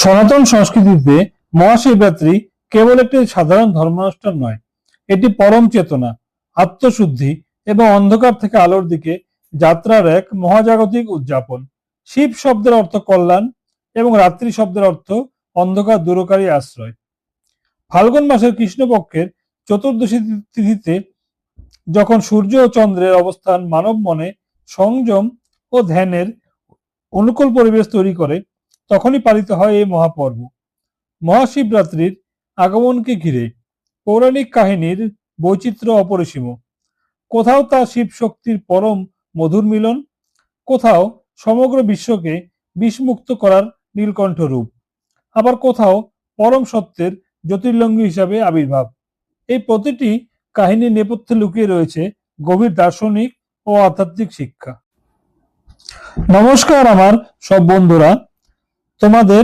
সনাতন সংস্কৃতিতে মহাশিবরাত্রি কেবল একটি সাধারণ ধর্মানুষ্ঠান নয়, এটি পরম চেতনা, আত্মশুদ্ধি এবং অন্ধকার থেকে আলোর দিকে যাত্রার এক মহাজাগতিক উদযাপন। শিব শব্দের অর্থ কল্যাণ এবং রাত্রি শব্দের অর্থ অন্ধকার দূরকারী আশ্রয়। ফাল্গুন মাসের কৃষ্ণপক্ষের চতুর্দশী তিথিতে যখন সূর্য ও চন্দ্রের অবস্থান মানব মনে সংযম ও ধ্যানের অনুকূল পরিবেশ তৈরি করে, তখনই পালিত হয় এই মহাপর্ব। মহাশিবরাত্রির আগমনকে ঘিরে পৌরাণিক কাহিনীর বৈচিত্র্য অপরিসীম। কোথাও তা শিব শক্তির পরম মধুর মিলন, কোথাও সমগ্র বিশ্বকে বিষমুক্ত করার নীলকণ্ঠ রূপ, আবার কোথাও পরম সত্যের জ্যোতির্লিঙ্গ হিসাবে আবির্ভাব। এই প্রতিটি কাহিনীর নেপথ্যে লুকিয়ে রয়েছে গভীর দার্শনিক ও আধ্যাত্মিক শিক্ষা। নমস্কার আমার সব বন্ধুরা, তোমাদের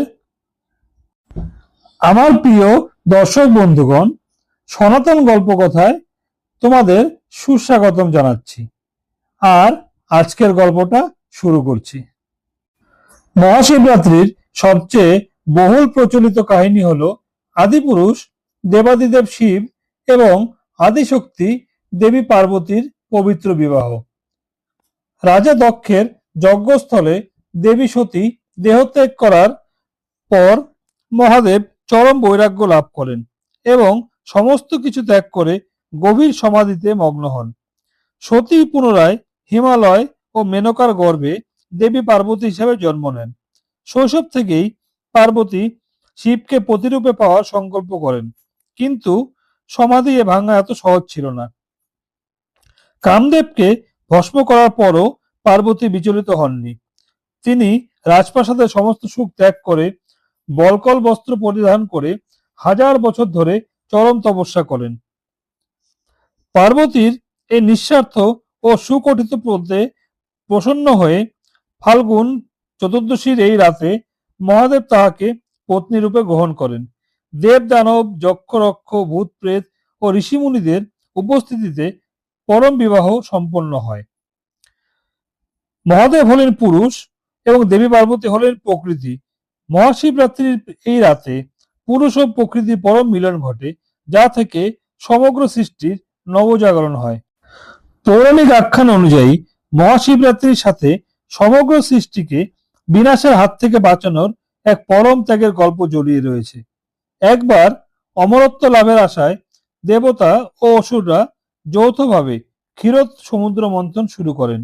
আমার প্রিয় দর্শক বন্ধুগণ, সনাতন গল্প কথায় তোমাদের সুস্বাগতম জানাচ্ছি। আর আজকের গল্পটা শুরু করছি। মহাশিবরাত্রির সবচেয়ে বহুল প্রচলিত কাহিনী হলো আদিপুরুষ দেবাদিদেব শিব এবং আদিশক্তি দেবী পার্বতীর পবিত্র বিবাহ। রাজা দক্ষের যজ্ঞস্থলে দেবী সতী দেহত্যাগ করার পর মহাদেব চরম বৈরাগ্য লাভ করেন এবং সমস্ত কিছু ত্যাগ করে গভীর সমাধিতে মগ্ন হন। সতী পুনরায় হিমালয় ও মেনকার গর্ভে দেবী পার্বতী হিসেবে জন্ম নেন। শৈশব থেকেই পার্বতী শিবকে প্রতিরূপে পাওয়ার সংকল্প করেন, কিন্তু সমাধি ভাঙা এত সহজ ছিল না। কামদেবকে ভস্ম করার পরও পার্বতী বিচলিত হননি। তিনি রাজপ্রাসাদের সমস্ত সুখ ত্যাগ করে বলকল বস্ত্র পরিধান করে হাজার বছর ধরে চরম তপস্যা করেন। পার্বতীর এই নিঃস্বার্থ ও সুকঠিত পদে প্রসন্ন হয়ে ফাল্গুন চতুর্দশীর এই রাতে মহাদেব তাহাকে পত্নী রূপে গ্রহণ করেন। দেব দানব যক্ষ রক্ষ ভূত প্রেত ও ঋষিমুনিদের উপস্থিতিতে পরম বিবাহ সম্পন্ন হয়। মহাদেব হলেন পুরুষ এবং দেবী পার্বতী হলেন প্রকৃতি। মহাশিবরাত্রির এই রাতে পুরুষ ও প্রকৃতির পরম মিলন ঘটে, যা থেকে সমগ্র সৃষ্টির নবজাগরণ হয়। পৌরাণিক আখ্যান অনুযায়ী মহাশিবরাত্রির সাথে সমগ্র সৃষ্টিকে বিনাশের হাত থেকে বাঁচানোর এক পরম ত্যাগের গল্প জড়িয়ে রয়েছে। একবার অমরত্ব লাভের আশায় দেবতা ও অসুররা যৌথভাবে ক্ষীরোদ সমুদ্র মন্থন শুরু করেন।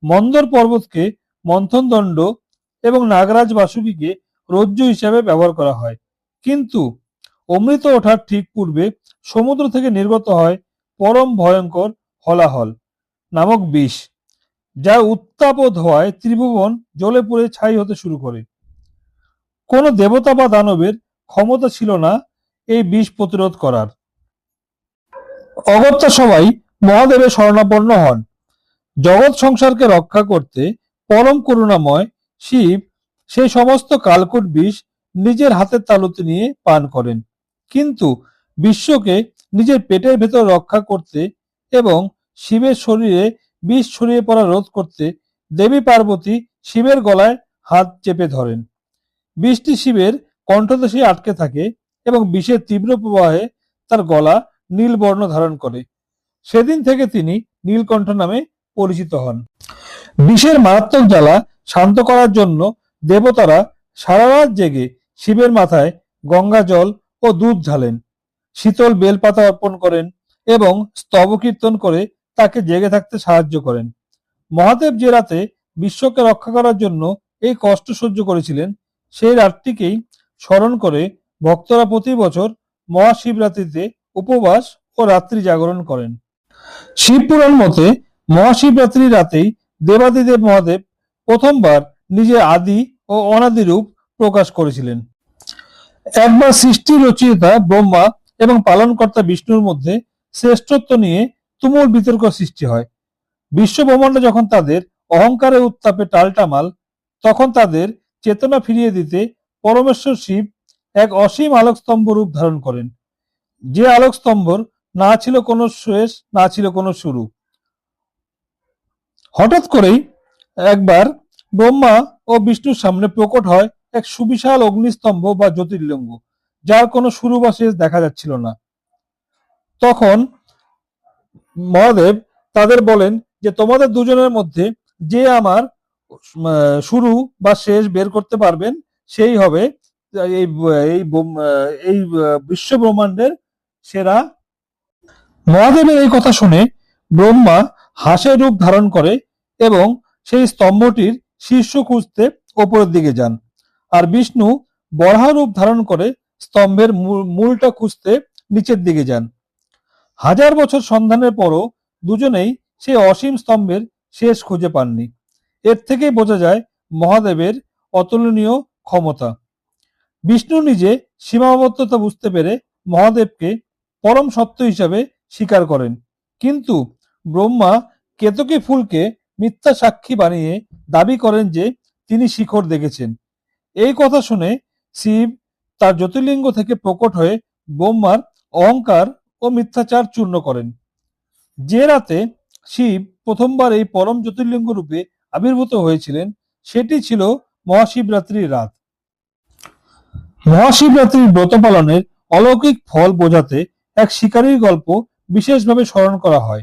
মন্দর পর্বতকে মন্থন দণ্ড এবং নাগরাজ বাসুকীকে রজ্জু হিসেবে ব্যবহার করা হয়, কিন্তু অমৃত ওঠার ঠিক পূর্বে সমুদ্র থেকে নির্গত হয় পরম ভয়ঙ্কর হলাহল নামক বিষ, যা উত্তাপ ও ধোঁয়ায় ত্রিভুবন জ্বলে পুড়ে ছাই হতে শুরু করে। কোন দেবতা বা দানবের ক্ষমতা ছিল না এই বিষ প্রতিরোধ করার। অগত্যা সবাই মহাদেবের শরণাপন্ন হন। জগৎ সংসারকে রক্ষা করতে পরম করুণাময় শিব সেই সমস্ত কালকূট বিষ নিজের হাতের তালুতে নিয়ে পান করেন। কিন্তু বিশ্বকে নিজের পেটের ভেতর রক্ষা করতে এবং শিবের শরীরে বিষ ছড়িয়ে পড়া রোধ করতে দেবী পার্বতী শিবের গলায় হাত চেপে ধরেন। বিষটি শিবের কণ্ঠদেশে আটকে থাকে এবং বিষের তীব্র প্রবাহে তার গলা নীল বর্ণ ধারণ করে। সেদিন থেকে তিনি নীলকণ্ঠ নামে পরিচিত হন। বিষের মারাত্মক জ্বালা শান্ত করার জন্য দেবতারা সারা রাত জেগে শিবের মাথায় গঙ্গা জল ও দুধ ঢালেন, শীতল বেলপাতা অর্পণ করেন এবং স্তব কীর্তন করে তাকে জেগে থাকতে সাহায্য করেন। মহাদেব যে রাতে বিশ্বকে রক্ষা করার জন্য এই কষ্ট সহ্য করেছিলেন, সেই রাতটিকেই স্মরণ করে ভক্তরা প্রতি বছর মহাশিবরাত্রিতে উপবাস ও রাত্রি জাগরণ করেন। শিবপুরাণ মতে মহাশিবরাত্রির রাতেই দেবাদিদেব মহাদেব প্রথমবার নিজের আদি ও অনাদি রূপ প্রকাশ করেছিলেন। একবার সৃষ্টি রচয়িতা ব্রহ্মা এবং পালনকর্তা বিষ্ণুর মধ্যে শ্রেষ্ঠত্ব নিয়ে তুমুল বিতর্ক সৃষ্টি হয়। বিশ্ব ব্রহ্মাণ্ড যখন তাদের অহংকারের উত্তাপে টালটামাল, তখন তাদের চেতনা ফিরিয়ে দিতে পরমেশ্বর শিব এক অসীম আলোকস্তম্ভ রূপ ধারণ করেন, যে আলোকস্তম্ভর না ছিল কোনো শেষ, না ছিল কোনো শুরু। হঠাৎ করেই একবার ব্রহ্মা ও বিষ্ণুর সামনে প্রকট হয় এক সুবিশাল অগ্নিস্তম্ভ বা জ্যোতির্লিঙ্গ, যার কোনো শুরু বা শেষ দেখা যাচ্ছিল না। তখন মহাদেব তাদের বলেন যে তোমাদের দুজনের মধ্যে যে আমার শুরু বা শেষ বের করতে পারবেন সেই হবে এই এই এই বিশ্ব ব্রহ্মাণ্ডের সেরা। মহাদেবের এই কথা শুনে ব্রহ্মা হাঁসের রূপ ধারণ করে এবং সেই স্তম্ভটির শীর্ষ খুঁজতে ওপরের দিকে যান, আর বিষ্ণু বরাহ রূপ ধারণ করে স্তম্ভের মূলটা খুঁজতে নিচের দিকে যান। হাজার বছর সন্ধানের পরও দুজনেই সেই অসীম স্তম্ভের শেষ খুঁজে পাননি। এর থেকেই বোঝা যায় মহাদেবের অতুলনীয় ক্ষমতা। বিষ্ণু নিজে সীমাবদ্ধতা বুঝতে পেরে মহাদেবকে পরম সত্য হিসাবে স্বীকার করেন, কিন্তু ব্রহ্মা কেতকী ফুলকে মিথ্যা সাক্ষী বানিয়ে দাবি করেন যে তিনি শিখর দেখেছেন। এই কথা শুনে শিব তার জ্যোতির্লিঙ্গ থেকে প্রকট হয়ে ব্রহ্মার অহংকার ও মিথ্যাচার চূর্ণ করেন। যে রাতে শিব প্রথমবার এই পরম জ্যোতির্লিঙ্গ রূপে আবির্ভূত হয়েছিলেন সেটি ছিল মহাশিবরাত্রির রাত। মহাশিবরাত্রির ব্রত পালনের অলৌকিক ফল বোঝাতে এক শিকারীর গল্প বিশেষভাবে স্মরণ করা হয়।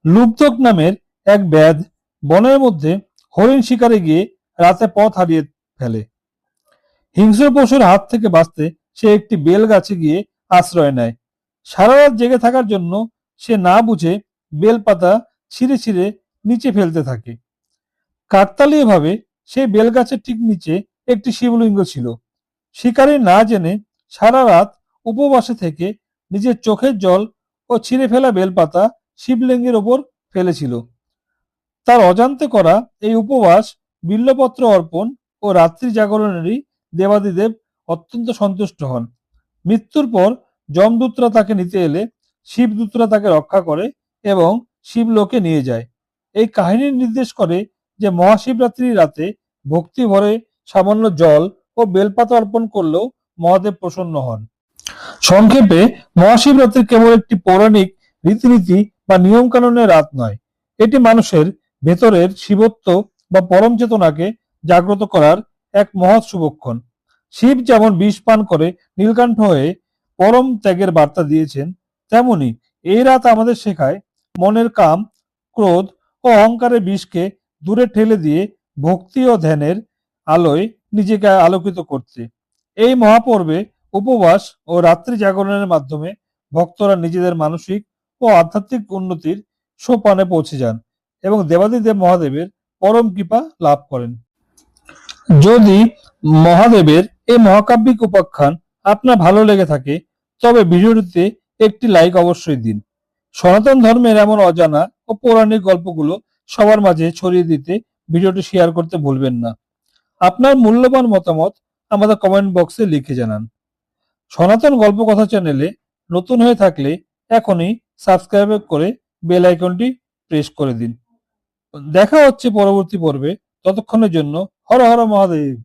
লুব্ধক নামের এক ব্যাধ বনের মধ্যে হরিণ শিকারে গিয়ে রাতে পথ হারিয়ে ফেলে। হিংস্র পশুর হাত থেকে বাঁচতে সে একটি বেল গাছে গিয়ে আশ্রয় নেয়। সারা রাত জেগে থাকার জন্য সে না বুঝে বেল পাতা ছিঁড়ে ছিঁড়ে নিচে ফেলতে থাকে। কাকতালীয়ভাবে সেই বেলগাছের ঠিক নিচে একটি শিবলিঙ্গ ছিল। শিকারী না জেনে সারা রাত উপবাসে থেকে নিজের চোখের জল ও ছিঁড়ে ফেলা বেলপাতা শিবলিঙ্গের ওপর ফেলেছিল। তার অজান্তে করা এই উপবাস, বিল্বপত্র অর্পণ ও রাত্রি জাগরণেরই দেবাদিদেব অত্যন্ত সন্তুষ্ট হন। মৃত্যুর পর যমদূতরা তাকে নিতে এলে শিবদূতরা তাকে রক্ষা করে এবং শিবলোকে নিয়ে যায়। এই কাহিনী নির্দেশ করে যে মহাশিবরাত্রির রাতে ভক্তি ভরে সামান্য জল ও বেলপাতা অর্পণ করলেও মহাদেব প্রসন্ন হন। সংক্ষেপে মহাশিবরাত্রি কেবল একটি পৌরাণিক রীতিনীতি বা নিয়ম কানুনের রাত নয়, এটি মানুষের ভেতরের শিবত্ব বা পরম চেতনাকে জাগ্রত করার এক মহৎ শুভক্ষণ। শিব যেমন বিষ পান করে নীলকণ্ঠ হয়ে পরম ত্যাগের বার্তা দিয়েছেন, তেমনি এই রাত আমাদের শেখায় মনের কাম, ক্রোধ ও অহংকারের বিষকে দূরে ঠেলে দিয়ে ভক্তি ও ধ্যানের আলোয় নিজেকে আলোকিত করতে। এই মহাপর্বে উপবাস ও রাত্রি জাগরণের মাধ্যমে ভক্তরা নিজেদের মানসিক ও আধ্যাত্মিক উন্নতির সোপানে পৌঁছে যান এবং দেবাদিদেব মহাদেবের পরম কৃপা লাভ করেন। যদি মহাদেবের এই মহাকাব্যিক উপাখ্যান আপনার ভালো লেগে থাকে তবে ভিডিওটিতে একটি লাইক অবশ্যই দিন। সনাতন ধর্মের এমন অজানা ও পৌরাণিক গল্পগুলো সবার মাঝে ছড়িয়ে দিতে ভিডিওটি শেয়ার করতে ভুলবেন না। আপনার মূল্যবান মতামত আমাদের কমেন্ট বক্সে লিখে জানান। সনাতন গল্প কথা চ্যানেলে নতুন হয়ে থাকলে এখনই সাবস্ক্রাইব করে বেল আইকনটি প্রেস করে দিন। দেখা হচ্ছে পরবর্তী পর্বে। ততক্ষণের জন্য হর হর মহাদেব।